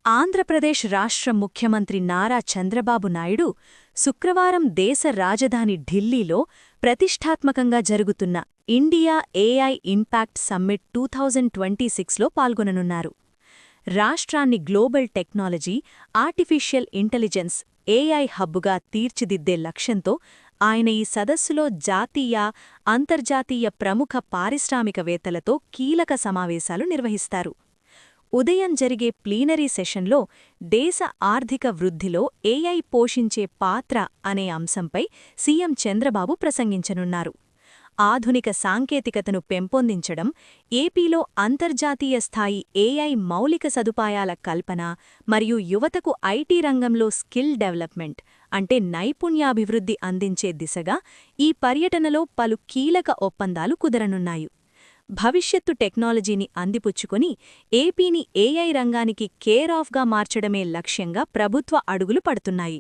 ఆంధ్రప్రదేశ్ రాష్ట్ర ముఖ్యమంత్రి నారా చంద్రబాబు నాయుడు శుక్రవారం దేశ రాజధాని ఢిల్లీలో ప్రతిష్ఠాత్మకంగా జరుగుతున్న ఇండియా ఏఐ ఇంపాక్ట్ సమ్మిట్ 2026లో పాల్గొననున్నారు. రాష్ట్రాన్ని global technology, artificial intelligence, AI హబ్బుగా తీర్చిదిద్దే లక్ష్యంతో ఆయన ఈ సదస్సులో జాతీయ, అంతర్జాతీయ ప్రముఖ పారిశ్రామికవేత్తలతో కీలక సమావేశాలు నిర్వహిస్తారు. ఉదయం జరిగే ప్లీనరీ సెషన్లో దేశ ఆర్థిక వృద్ధిలో ఏఐ పోషించే పాత్ర అనే అంశంపై సీఎం చంద్రబాబు ప్రసంగించనున్నారు. ఆధునిక సాంకేతికతను పెంపొందించడం, ఏపీలో అంతర్జాతీయ స్థాయి ఏఐ మౌలిక సదుపాయాల కల్పన మరియు యువతకు ఐటీ రంగంలో స్కిల్ డెవలప్మెంట్ అంటే నైపుణ్యాభివృద్ధి అందించే దిశగా ఈ పర్యటనలో పలు కీలక ఒప్పందాలు కుదరనున్నాయి. భవిష్యత్తు టెక్నాలజీని అందిపుచ్చుకొని ఏపీని ఏఐ రంగానికి కేర్ ఆఫ్గా మార్చడమే లక్ష్యంగా ప్రభుత్వ అడుగులు పడుతున్నాయి.